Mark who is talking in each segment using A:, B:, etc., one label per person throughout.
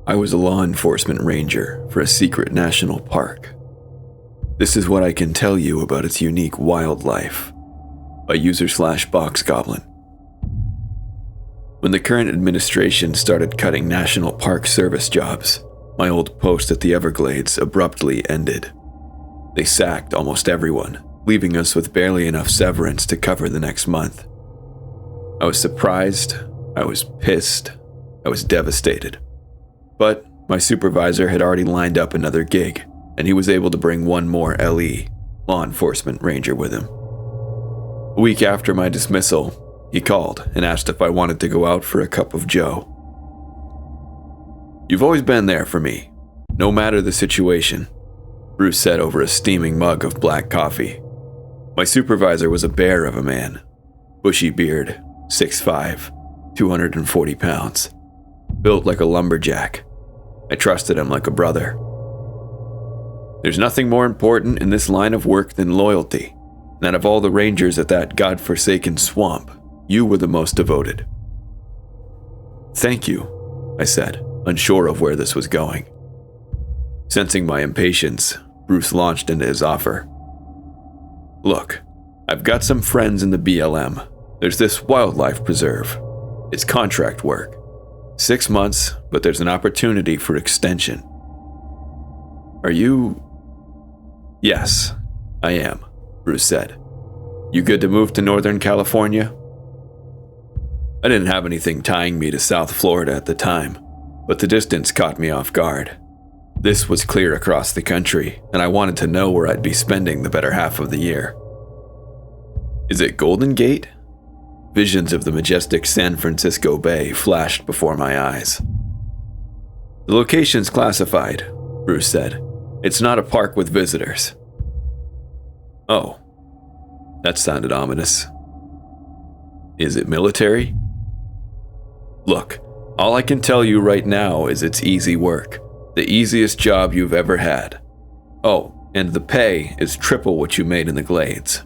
A: I was a law enforcement ranger for a secret national park. This is what I can tell you about its unique wildlife by user/BoxGoblin. When the current administration started cutting national park service jobs, my old post at the Everglades abruptly ended. They sacked almost everyone, leaving us with barely enough severance to cover the next month. I was surprised, I was pissed, I was devastated. But my supervisor had already lined up another gig, and he was able to bring one more LE, law enforcement ranger, with him. A week after my dismissal, he called and asked if I wanted to go out for a cup of joe. "You've always been there for me, no matter the situation," Bruce said over a steaming mug of black coffee. My supervisor was a bear of a man. Bushy beard, 6'5", 240 pounds. Built like a lumberjack. I trusted him like a brother. "There's nothing more important in this line of work than loyalty. And out of all the rangers at that godforsaken swamp, you were the most devoted." "Thank you," I said, unsure of where this was going. Sensing my impatience, Bruce launched into his offer. "Look, I've got some friends in the BLM. There's this wildlife preserve. It's contract work. 6 months, but there's an opportunity for extension." "Are you—" "Yes, I am," Bruce said. "You good to move to Northern California?" I didn't have anything tying me to South Florida at the time, but the distance caught me off guard. This was clear across the country, and I wanted to know where I'd be spending the better half of the year. "Is it Golden Gate?" Visions of the majestic San Francisco Bay flashed before my eyes. "The location's classified," Bruce said. "It's not a park with visitors." "Oh, that sounded ominous. Is it military?" "Look, all I can tell you right now is it's easy work. The easiest job you've ever had. Oh, and the pay is triple what you made in the Glades."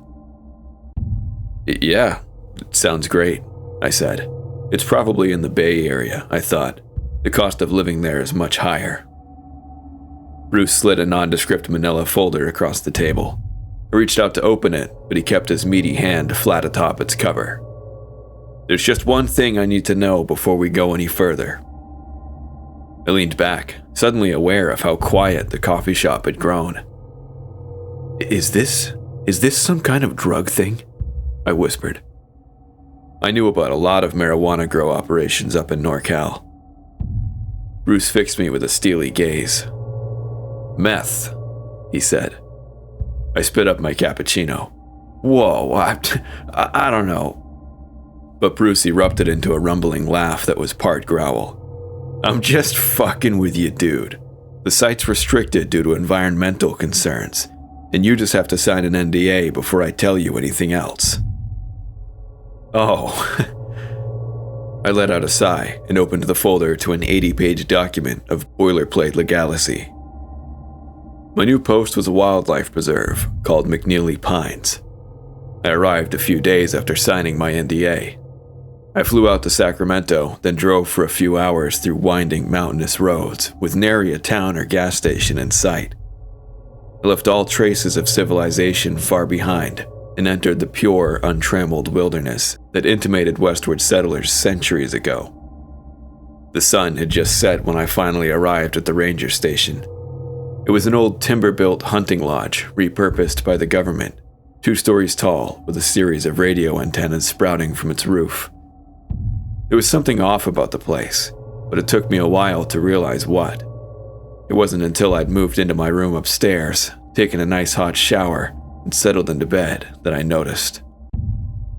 A: "Yeah, it sounds great," I said. "It's probably in the Bay Area," I thought. "The cost of living there is much higher." Bruce slid a nondescript manila folder across the table. I reached out to open it, but he kept his meaty hand flat atop its cover. "There's just one thing I need to know before we go any further." I leaned back, suddenly aware of how quiet the coffee shop had grown. Is this some kind of drug thing?" I whispered. I knew about a lot of marijuana grow operations up in NorCal. Bruce fixed me with a steely gaze. "Meth," he said. I spit up my cappuccino. "Whoa, I don't know." But Bruce erupted into a rumbling laugh that was part growl. "I'm just fucking with you, dude. The site's restricted due to environmental concerns, and you just have to sign an NDA before I tell you anything else." "Oh." I let out a sigh and opened the folder to an 80-page document of boilerplate legality. My new post was a wildlife preserve called McNeely Pines. I arrived a few days after signing my NDA. I flew out to Sacramento, then drove for a few hours through winding mountainous roads with nary a town or gas station in sight. I left all traces of civilization far behind and entered the pure, untrammeled wilderness that intimated westward settlers centuries ago. The sun had just set when I finally arrived at the ranger station. It was an old timber-built hunting lodge repurposed by the government, 2 stories tall with a series of radio antennas sprouting from its roof. There was something off about the place, but it took me a while to realize what. It wasn't until I'd moved into my room upstairs, taken a nice hot shower, and settled into bed that I noticed.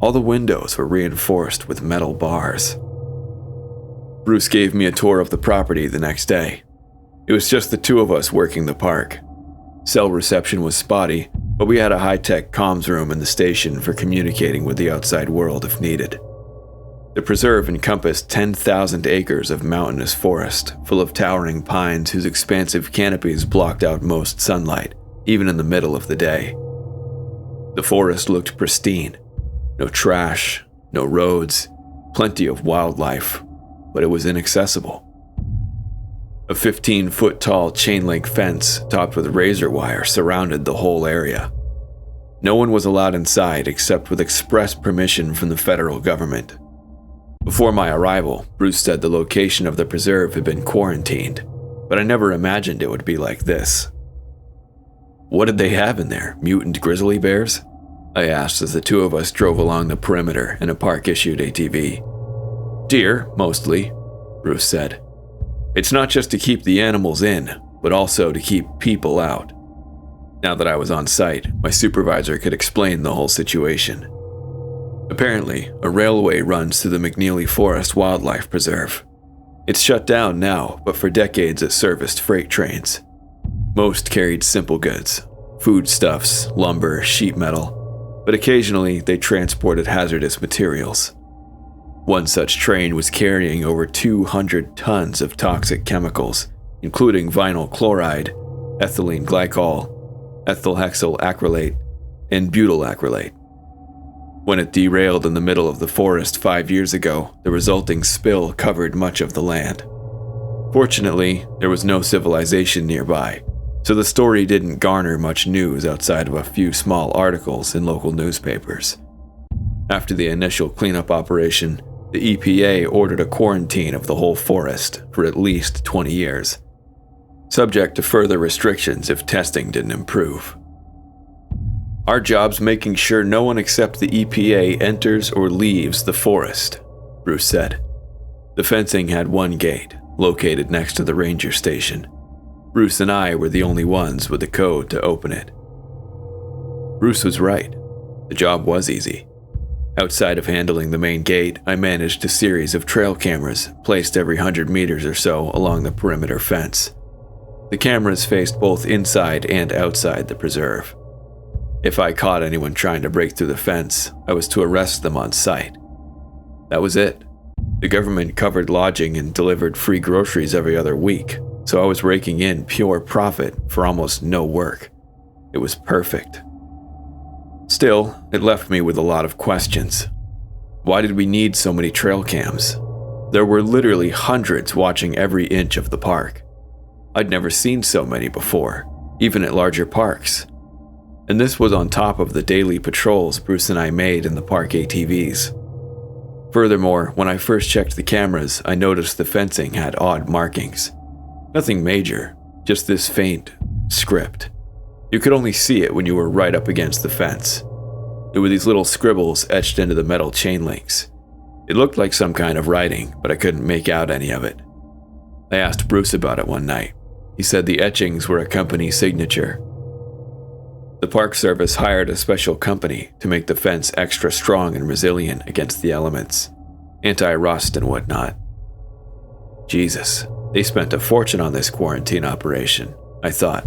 A: All the windows were reinforced with metal bars. Bruce gave me a tour of the property the next day. It was just the 2 of us working the park. Cell reception was spotty, but we had a high-tech comms room in the station for communicating with the outside world if needed. The preserve encompassed 10,000 acres of mountainous forest, full of towering pines whose expansive canopies blocked out most sunlight, even in the middle of the day. The forest looked pristine. No trash, no roads, plenty of wildlife, but it was inaccessible. A 15-foot-tall chain-link fence topped with razor wire surrounded the whole area. No one was allowed inside except with express permission from the federal government. Before my arrival, Bruce said the location of the preserve had been quarantined, but I never imagined it would be like this. What did they have in there? Mutant grizzly bears? I asked as the two of us drove along the perimeter in a park-issued ATV. Deer, mostly, Bruce said. It's not just to keep the animals in, but also to keep people out. Now that I was on site, my supervisor could explain the whole situation. Apparently, a railway runs through the McNeely Forest Wildlife Preserve. It's shut down now, but for decades it serviced freight trains. Most carried simple goods, foodstuffs, lumber, sheet metal, but occasionally they transported hazardous materials. One such train was carrying over 200 tons of toxic chemicals, including vinyl chloride, ethylene glycol, ethyl hexyl acrylate, and butyl acrylate. When it derailed in the middle of the forest 5 years ago, the resulting spill covered much of the land. Fortunately, there was no civilization nearby, so the story didn't garner much news outside of a few small articles in local newspapers. After the initial cleanup operation, the EPA ordered a quarantine of the whole forest for at least 20 years, subject to further restrictions if testing didn't improve. Our job's making sure no one except the EPA enters or leaves the forest, Bruce said. The fencing had one gate, located next to the ranger station. Bruce and I were the only ones with the code to open it. Bruce was right. The job was easy. Outside of handling the main gate, I managed a series of trail cameras placed every 100 meters or so along the perimeter fence. The cameras faced both inside and outside the preserve. If I caught anyone trying to break through the fence, I was to arrest them on sight. That was it. The government covered lodging and delivered free groceries every other week, so I was raking in pure profit for almost no work. It was perfect. Still, it left me with a lot of questions. Why did we need so many trail cams? There were literally hundreds watching every inch of the park. I'd never seen so many before, even at larger parks. And this was on top of the daily patrols Bruce and I made in the park ATVs. Furthermore, when I first checked the cameras, I noticed the fencing had odd markings. Nothing major, just this faint script. You could only see it when you were right up against the fence. There were these little scribbles etched into the metal chain links. It looked like some kind of writing, but I couldn't make out any of it. I asked Bruce about it one night. He said the etchings were a company signature. The Park Service hired a special company to make the fence extra strong and resilient against the elements, anti-rust and whatnot. Jesus, they spent a fortune on this quarantine operation, I thought.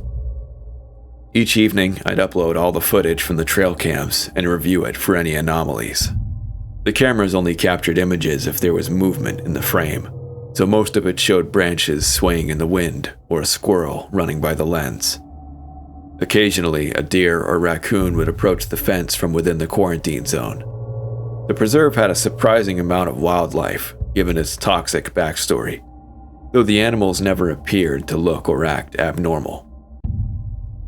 A: Each evening, I'd upload all the footage from the trail cams and review it for any anomalies. The cameras only captured images if there was movement in the frame, so most of it showed branches swaying in the wind or a squirrel running by the lens. Occasionally, a deer or raccoon would approach the fence from within the quarantine zone. The preserve had a surprising amount of wildlife, given its toxic backstory, though the animals never appeared to look or act abnormal.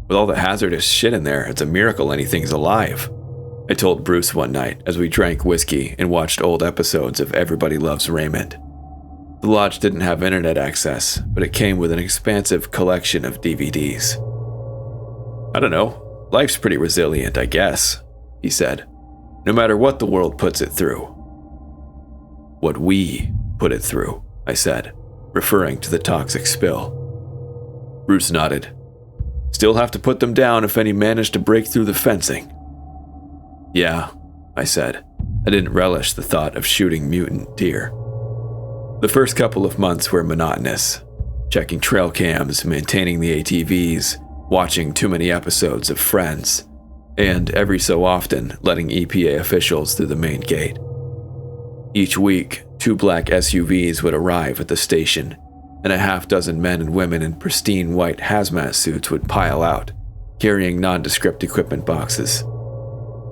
A: With all the hazardous shit in there, it's a miracle anything's alive, I told Bruce one night as we drank whiskey and watched old episodes of Everybody Loves Raymond. The lodge didn't have internet access, but it came with an expansive collection of DVDs. I don't know, life's pretty resilient, I guess, he said, no matter what the world puts it through. What we put it through, I said, referring to the toxic spill. Bruce nodded. Still have to put them down if any manage to break through the fencing. Yeah, I said. I didn't relish the thought of shooting mutant deer. The first couple of months were monotonous, checking trail cams, maintaining the ATVs, watching too many episodes of Friends, and every so often letting EPA officials through the main gate. Each week, 2 black SUVs would arrive at the station, and a half-dozen men and women in pristine white hazmat suits would pile out, carrying nondescript equipment boxes.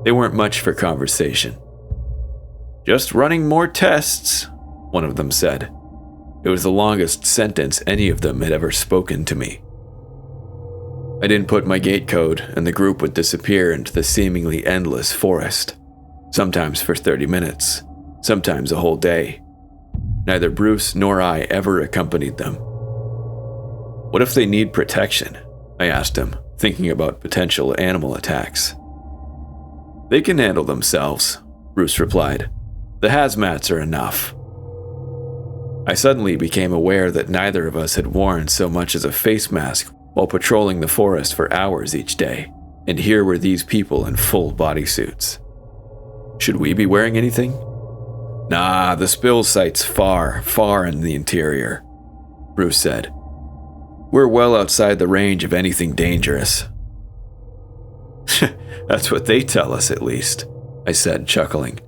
A: They weren't much for conversation. Just running more tests, one of them said. It was the longest sentence any of them had ever spoken to me. I didn't put my gate code, and the group would disappear into the seemingly endless forest, sometimes for 30 minutes, sometimes a whole day. Neither Bruce nor I ever accompanied them. What if they need protection? I asked him, thinking about potential animal attacks. They can handle themselves, Bruce replied. The hazmats are enough. I suddenly became aware that neither of us had worn so much as a face mask while patrolling the forest for hours each day, and here were these people in full bodysuits. Should we be wearing anything? Nah, the spill site's far, far in the interior, Bruce said. We're well outside the range of anything dangerous. That's what they tell us, at least, I said, chuckling.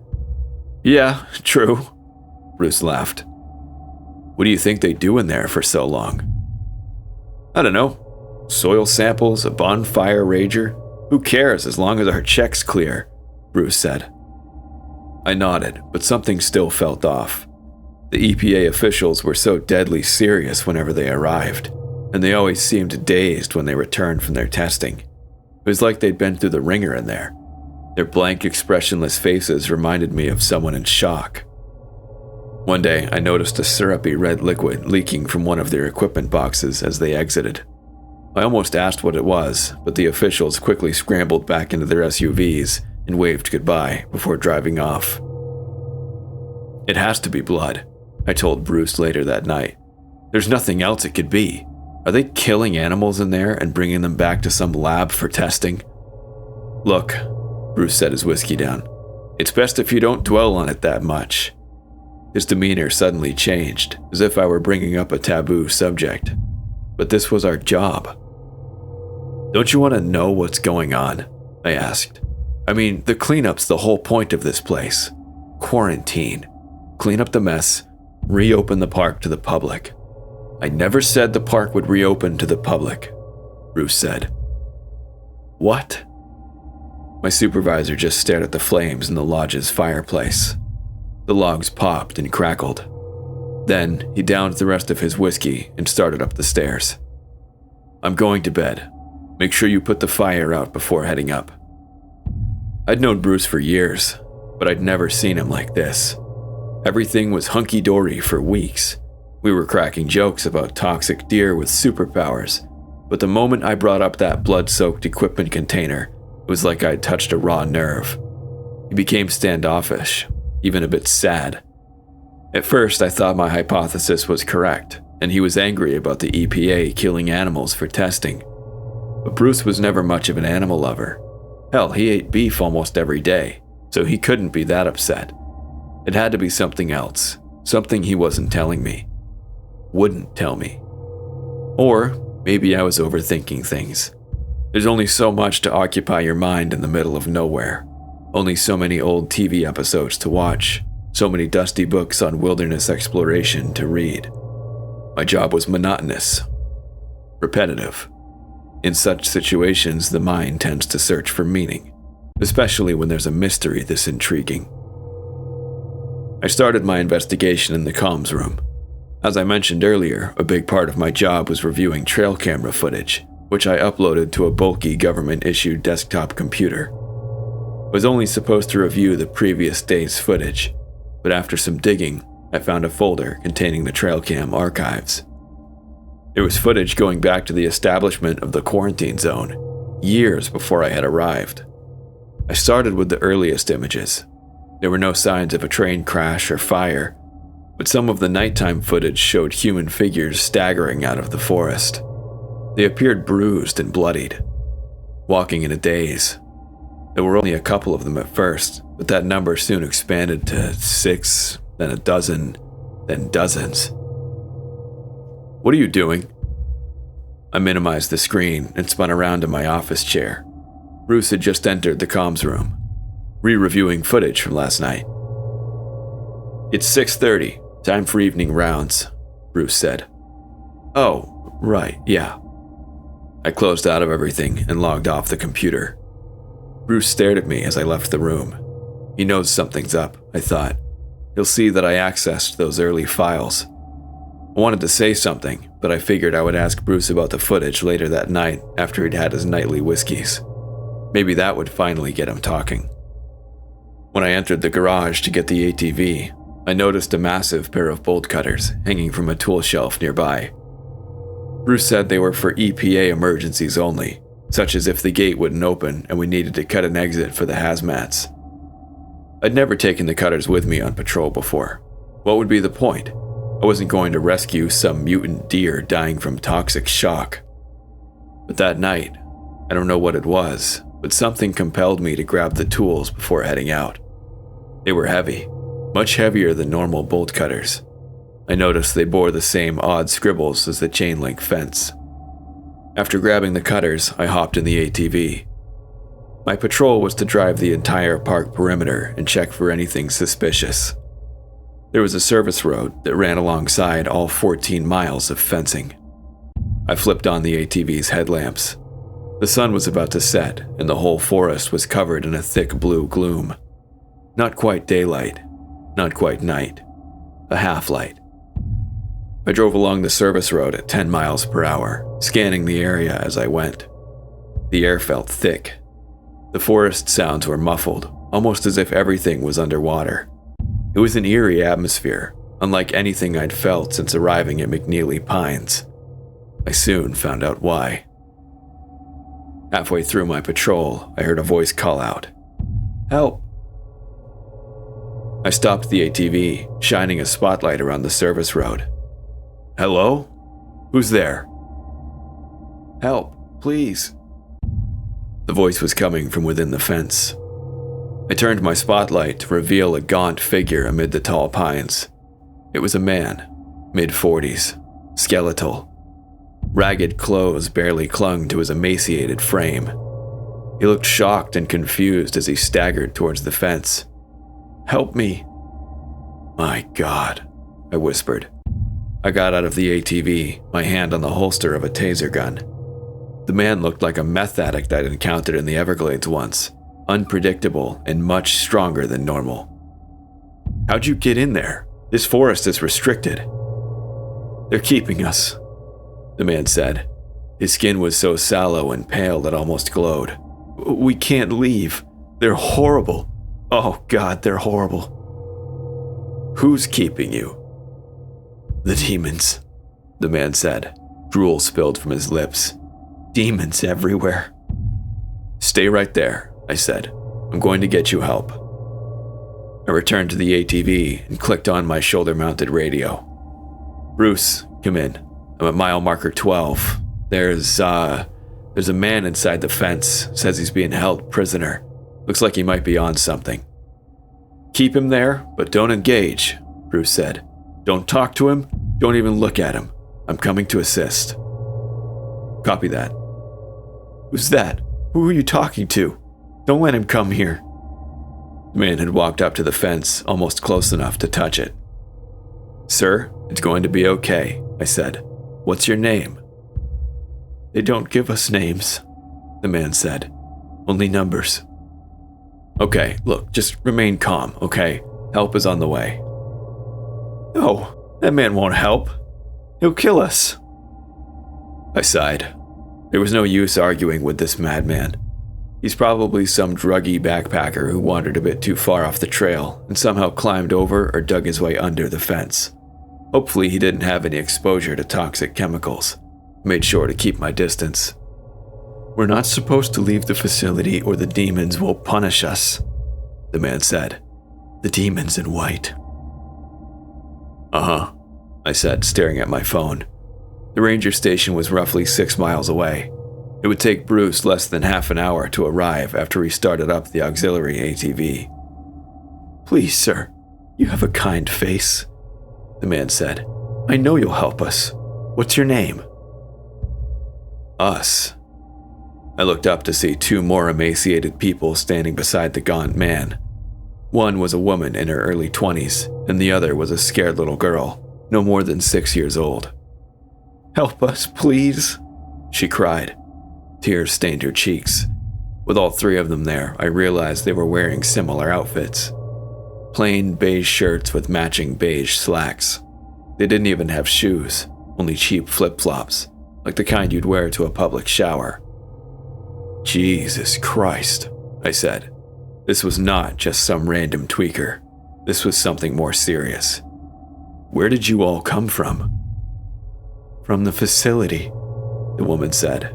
A: Yeah, true, Bruce laughed. What do you think they do in there for so long? I don't know. Soil samples, a bonfire rager? Who cares as long as our check's clear, Bruce said. I nodded, but something still felt off. The EPA officials were so deadly serious whenever they arrived, and they always seemed dazed when they returned from their testing. It was like they'd been through the ringer in there. Their blank, expressionless faces reminded me of someone in shock. One day, I noticed a syrupy red liquid leaking from one of their equipment boxes as they exited. I almost asked what it was, but the officials quickly scrambled back into their SUVs and waved goodbye before driving off. It has to be blood, I told Bruce later that night. There's nothing else it could be. Are they killing animals in there and bringing them back to some lab for testing? Look, Bruce set his whiskey down. It's best if you don't dwell on it that much. His demeanor suddenly changed, as if I were bringing up a taboo subject. But this was our job. Don't you want to know what's going on? I asked. I mean, the cleanup's the whole point of this place. Quarantine. Clean up the mess, reopen the park to the public. I never said the park would reopen to the public, Bruce said. What? My supervisor just stared at the flames in the lodge's fireplace. The logs popped and crackled. Then he downed the rest of his whiskey and started up the stairs. I'm going to bed. Make sure you put the fire out before heading up. I'd known Bruce for years, but I'd never seen him like this. Everything was hunky-dory for weeks. We were cracking jokes about toxic deer with superpowers, but the moment I brought up that blood-soaked equipment container, it was like I'd touched a raw nerve. He became standoffish, even a bit sad. At first, I thought my hypothesis was correct, and he was angry about the EPA killing animals for testing. But Bruce was never much of an animal lover. Hell, he ate beef almost every day, so he couldn't be that upset. It had to be something else, something he wasn't telling me. Wouldn't tell me. Or maybe I was overthinking things. There's only so much to occupy your mind in the middle of nowhere. Only so many old TV episodes to watch, so many dusty books on wilderness exploration to read. My job was monotonous, repetitive. In such situations, the mind tends to search for meaning, especially when there's a mystery this intriguing. I started my investigation in the comms room. As I mentioned earlier, a big part of my job was reviewing trail camera footage, which I uploaded to a bulky government-issued desktop computer. I was only supposed to review the previous day's footage, but after some digging, I found a folder containing the trail cam archives. There was footage going back to the establishment of the quarantine zone, years before I had arrived. I started with the earliest images. There were no signs of a train crash or fire, but some of the nighttime footage showed human figures staggering out of the forest. They appeared bruised and bloodied, walking in a daze. There were only a couple of them at first, but that number soon expanded to 6, then a dozen, then dozens. What are you doing? I minimized the screen and spun around in my office chair. Bruce had just entered the comms room, re-reviewing footage from last night. It's 6:30, time for evening rounds, Bruce said. Oh, right, yeah. I closed out of everything and logged off the computer. Bruce stared at me as I left the room. He knows something's up, I thought. He'll see that I accessed those early files. I wanted to say something, but I figured I would ask Bruce about the footage later that night after he'd had his nightly whiskeys. Maybe that would finally get him talking. When I entered the garage to get the ATV, I noticed a massive pair of bolt cutters hanging from a tool shelf nearby. Bruce said they were for EPA emergencies only, such as if the gate wouldn't open and we needed to cut an exit for the hazmats. I'd never taken the cutters with me on patrol before. What would be the point? I wasn't going to rescue some mutant deer dying from toxic shock. But that night, I don't know what it was, but something compelled me to grab the tools before heading out. They were heavy, much heavier than normal bolt cutters. I noticed they bore the same odd scribbles as the chain link fence. After grabbing the cutters, I hopped in the ATV. My patrol was to drive the entire park perimeter and check for anything suspicious. There was a service road that ran alongside all 14 miles of fencing. I flipped on the ATV's headlamps. The sun was about to set, and the whole forest was covered in a thick blue gloom. Not quite daylight, not quite night, a half-light. I drove along the service road at 10 miles per hour, scanning the area as I went. The air felt thick. The forest sounds were muffled, almost as if everything was underwater. It was an eerie atmosphere, unlike anything I'd felt since arriving at McNeely Pines. I soon found out why. Halfway through my patrol, I heard a voice call out, "Help!" I stopped the ATV, shining a spotlight around the service road. "Hello? Who's there?" "Help, please." The voice was coming from within the fence. I turned my spotlight to reveal a gaunt figure amid the tall pines. It was a man, mid-40s, skeletal. Ragged clothes barely clung to his emaciated frame. He looked shocked and confused as he staggered towards the fence. "Help me." "My God," I whispered. I got out of the ATV, my hand on the holster of a taser gun. The man looked like a meth addict I'd encountered in the Everglades once, unpredictable and much stronger than normal. "How'd you get in there? This forest is restricted." "They're keeping us," the man said. His skin was so sallow and pale that almost glowed. "We can't leave. They're horrible. Oh God, they're horrible." "Who's keeping you?" "The demons," the man said. Drool spilled from his lips. "Demons everywhere." "Stay right there," I said. "I'm going to get you help." I returned to the ATV and clicked on my shoulder-mounted radio. "Bruce, come in. I'm at mile marker 12. There's a man inside the fence. Says he's being held prisoner. Looks like he might be on something." "Keep him there, but don't engage," Bruce said. "Don't talk to him. Don't even look at him. I'm coming to assist." "Copy that." "Who's that? Who are you talking to? Don't let him come here." The man had walked up to the fence, almost close enough to touch it. "Sir, it's going to be okay," I said. "What's your name?" "They don't give us names," the man said. "Only numbers." "Okay, look, just remain calm, okay? Help is on the way." "No, that man won't help. He'll kill us." I sighed. There was no use arguing with this madman. He's probably some druggy backpacker who wandered a bit too far off the trail and somehow climbed over or dug his way under the fence. Hopefully he didn't have any exposure to toxic chemicals. I made sure to keep my distance. "We're not supposed to leave the facility or the demons will punish us," the man said. "The demons in white." "Uh-huh," I said, staring at my phone. The ranger station was roughly 6 miles away. It would take Bruce less than half an hour to arrive after he started up the auxiliary ATV. "Please, sir, you have a kind face," the man said. "I know you'll help us. What's your name?" "Us." I looked up to see 2 more emaciated people standing beside the gaunt man. One was a woman in her early 20s, and the other was a scared little girl, no more than 6 years old. "Help us, please," she cried. Tears stained her cheeks. With all 3 of them there, I realized they were wearing similar outfits. Plain beige shirts with matching beige slacks. They didn't even have shoes, only cheap flip-flops, like the kind you'd wear to a public shower. Jesus Christ, I said. This was not just some random tweaker. This was something more serious. Where did you all come from? From the facility, the woman said.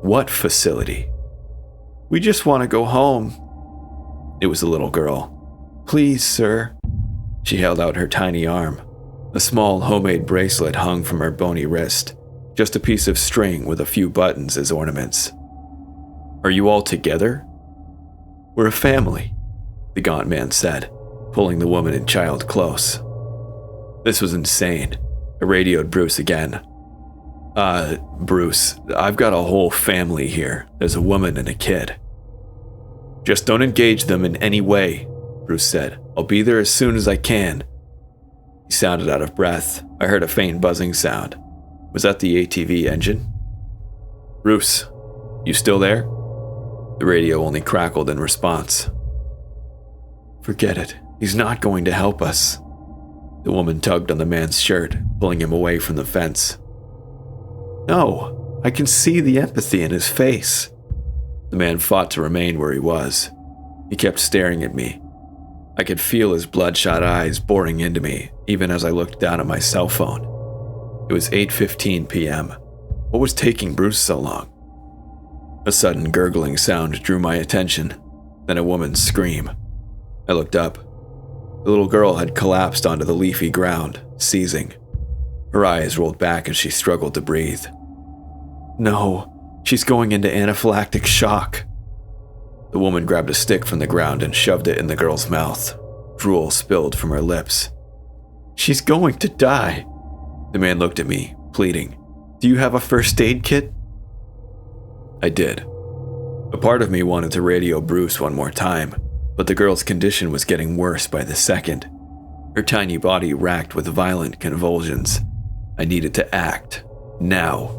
A: What facility? We just want to go home. It was a little girl. Please, sir. She held out her tiny arm. A small homemade bracelet hung from her bony wrist, just a piece of string with a few buttons as ornaments. Are you all together? We're a family, the gaunt man said, pulling the woman and child close. This was insane. I radioed Bruce again. Bruce, I've got a whole family here. There's a woman and a kid. Just don't engage them in any way, Bruce said. I'll be there as soon as I can. He sounded out of breath. I heard a faint buzzing sound. Was that the ATV engine? Bruce, you still there? The radio only crackled in response. Forget it. He's not going to help us. The woman tugged on the man's shirt, pulling him away from the fence. No, I can see the empathy in his face. The man fought to remain where he was. He kept staring at me. I could feel his bloodshot eyes boring into me, even as I looked down at my cell phone. It was 8:15 p.m. What was taking Bruce so long? A sudden gurgling sound drew my attention, then a woman's scream. I looked up. The little girl had collapsed onto the leafy ground, seizing. Her eyes rolled back as she struggled to breathe. No, she's going into anaphylactic shock. The woman grabbed a stick from the ground and shoved it in the girl's mouth. Drool spilled from her lips. She's going to die. The man looked at me, pleading. Do you have a first aid kit? I did. A part of me wanted to radio Bruce one more time, but the girl's condition was getting worse by the second. Her tiny body racked with violent convulsions. I needed to act. Now.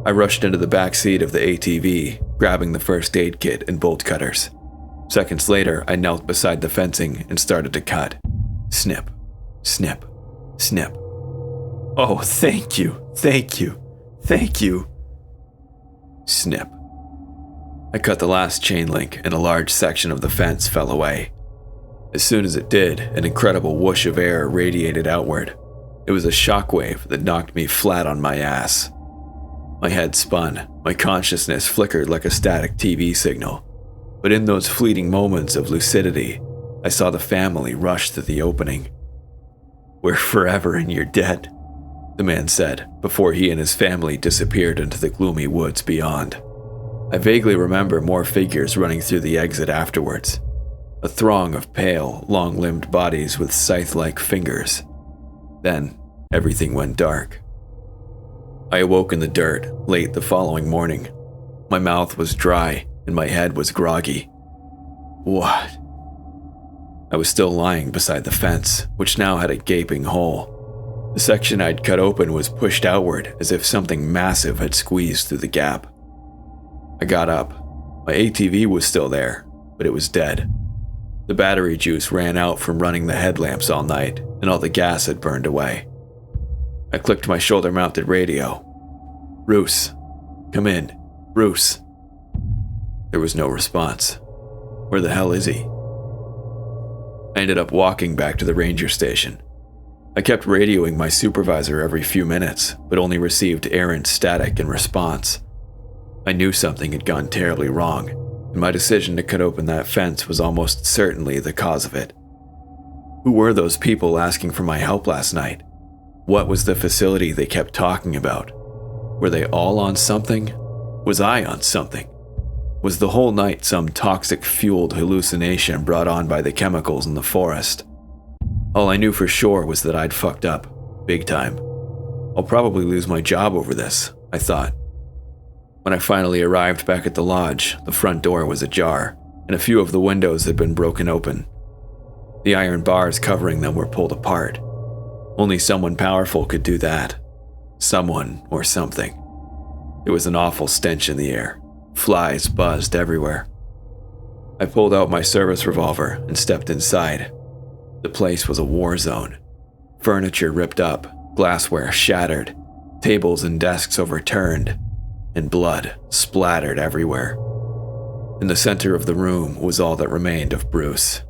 A: I rushed into the back seat of the ATV, grabbing the first aid kit and bolt cutters. Seconds later, I knelt beside the fencing and started to cut. Snip, snip, snip. Oh, thank you, thank you, thank you. Snip. I cut the last chain link and a large section of the fence fell away. As soon as it did, an incredible whoosh of air radiated outward. It was a shockwave that knocked me flat on my ass. My head spun, my consciousness flickered like a static TV signal. But in those fleeting moments of lucidity, I saw the family rush through the opening. We're forever and you're dead, the man said, before he and his family disappeared into the gloomy woods beyond. I vaguely remember more figures running through the exit afterwards. A throng of pale, long-limbed bodies with scythe-like fingers. Then, everything went dark. I awoke in the dirt late the following morning. My mouth was dry and my head was groggy. What? I was still lying beside the fence, which now had a gaping hole. The section I'd cut open was pushed outward as if something massive had squeezed through the gap. I got up. My ATV was still there, but it was dead. The battery juice ran out from running the headlamps all night, and all the gas had burned away. I clicked my shoulder-mounted radio. Bruce, come in. Bruce. There was no response. Where the hell is he? I ended up walking back to the ranger station. I kept radioing my supervisor every few minutes, but only received errant static in response. I knew something had gone terribly wrong, and my decision to cut open that fence was almost certainly the cause of it. Who were those people asking for my help last night? What was the facility they kept talking about? Were they all on something? Was I on something? Was the whole night some toxic-fueled hallucination brought on by the chemicals in the forest? All I knew for sure was that I'd fucked up, big time. I'll probably lose my job over this, I thought. When I finally arrived back at the lodge, the front door was ajar, and a few of the windows had been broken open. The iron bars covering them were pulled apart. Only someone powerful could do that. Someone or something. There was an awful stench in the air. Flies buzzed everywhere. I pulled out my service revolver and stepped inside. The place was a war zone. Furniture ripped up, glassware shattered, tables and desks overturned, and blood splattered everywhere. In the center of the room was all that remained of Bruce.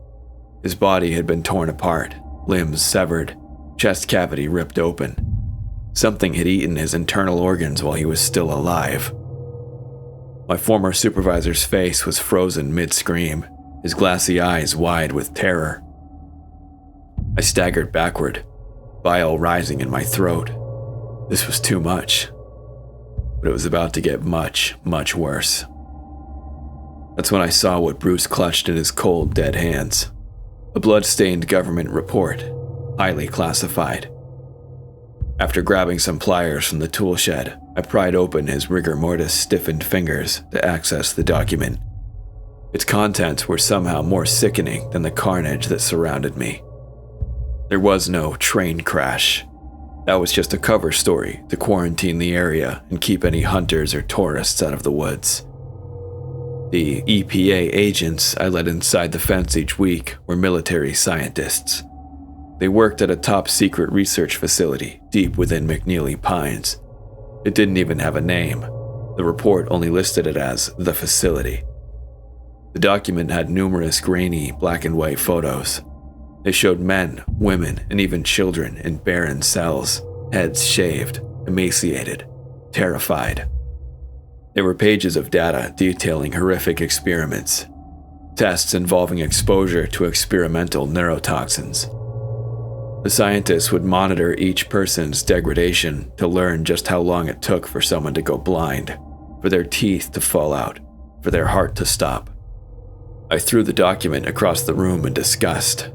A: His body had been torn apart, limbs severed, chest cavity ripped open. Something had eaten his internal organs while he was still alive. My former supervisor's face was frozen mid-scream, his glassy eyes wide with terror. I staggered backward, bile rising in my throat. This was too much, but it was about to get much, much worse. That's when I saw what Bruce clutched in his cold, dead hands. A blood-stained government report, highly classified. After grabbing some pliers from the tool shed, I pried open his rigor mortis stiffened fingers to access the document. Its contents were somehow more sickening than the carnage that surrounded me. There was no train crash. That was just a cover story to quarantine the area and keep any hunters or tourists out of the woods. The EPA agents I let inside the fence each week were military scientists. They worked at a top-secret research facility deep within McNeely Pines. It didn't even have a name. The report only listed it as the facility. The document had numerous grainy black and white photos. They showed men, women, and even children in barren cells, heads shaved, emaciated, terrified. There were pages of data detailing horrific experiments, tests involving exposure to experimental neurotoxins. The scientists would monitor each person's degradation to learn just how long it took for someone to go blind, for their teeth to fall out, for their heart to stop. I threw the document across the room in disgust.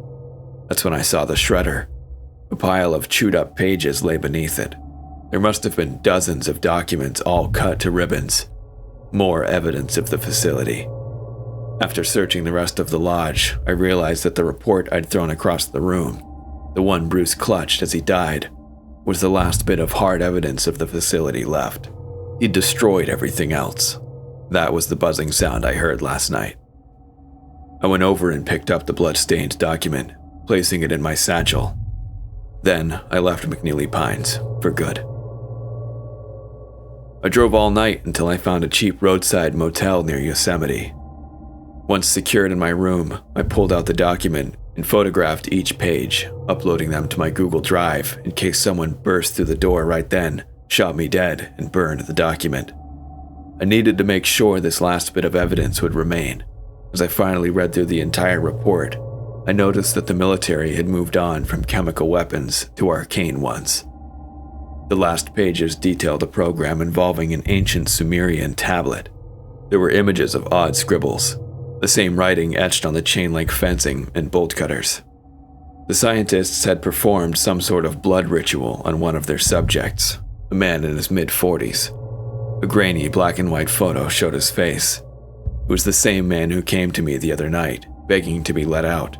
A: That's when I saw the shredder. A pile of chewed-up pages lay beneath it. There must have been dozens of documents all cut to ribbons. More evidence of the facility. After searching the rest of the lodge, I realized that the report I'd thrown across the room, the one Bruce clutched as he died, was the last bit of hard evidence of the facility left. He'd destroyed everything else. That was the buzzing sound I heard last night. I went over and picked up the blood-stained document, placing it in my satchel. Then I left McNeely Pines for good. I drove all night until I found a cheap roadside motel near Yosemite. Once secured in my room, I pulled out the document and photographed each page, uploading them to my Google Drive in case someone burst through the door right then, shot me dead, and burned the document. I needed to make sure this last bit of evidence would remain. As I finally read through the entire report, I noticed that the military had moved on from chemical weapons to arcane ones. The last pages detailed a program involving an ancient Sumerian tablet. There were images of odd scribbles, the same writing etched on the chain-link fencing and bolt cutters. The scientists had performed some sort of blood ritual on one of their subjects, a man in his mid-40s. A grainy black and white photo showed his face. It was the same man who came to me the other night, begging to be let out.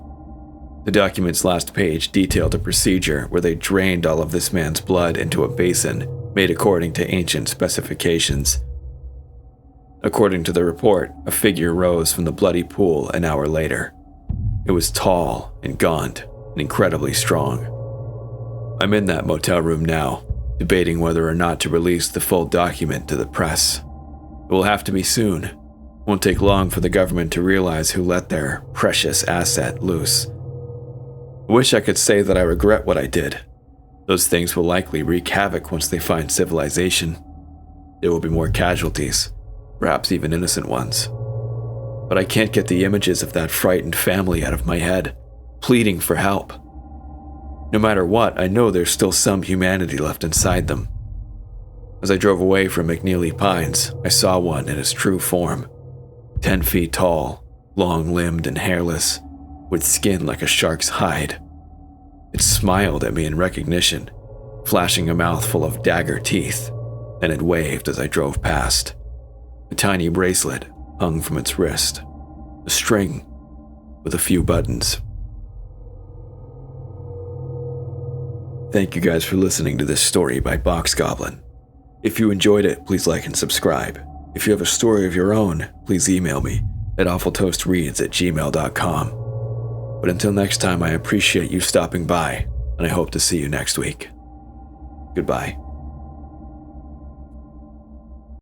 A: The document's last page detailed a procedure where they drained all of this man's blood into a basin made according to ancient specifications. According to the report, a figure rose from the bloody pool an hour later. It was tall and gaunt and incredibly strong. I'm in that motel room now, debating whether or not to release the full document to the press. It will have to be soon. It won't take long for the government to realize who let their precious asset loose. I wish I could say that I regret what I did. Those things will likely wreak havoc once they find civilization. There will be more casualties, perhaps even innocent ones. But I can't get the images of that frightened family out of my head, pleading for help. No matter what, I know there's still some humanity left inside them. As I drove away from McNeely Pines, I saw one in its true form. 10 feet tall, long-limbed and hairless, with skin like a shark's hide. It smiled at me in recognition, flashing a mouthful of dagger teeth, and it waved as I drove past. A tiny bracelet hung from its wrist, a string with a few buttons. Thank you guys for listening to this story by BoxGoblin. If you enjoyed it, please like and subscribe. If you have a story of your own, please email me at awfultoastreads@gmail.com. But until next time, I appreciate you stopping by. and I hope to see you next week. Goodbye.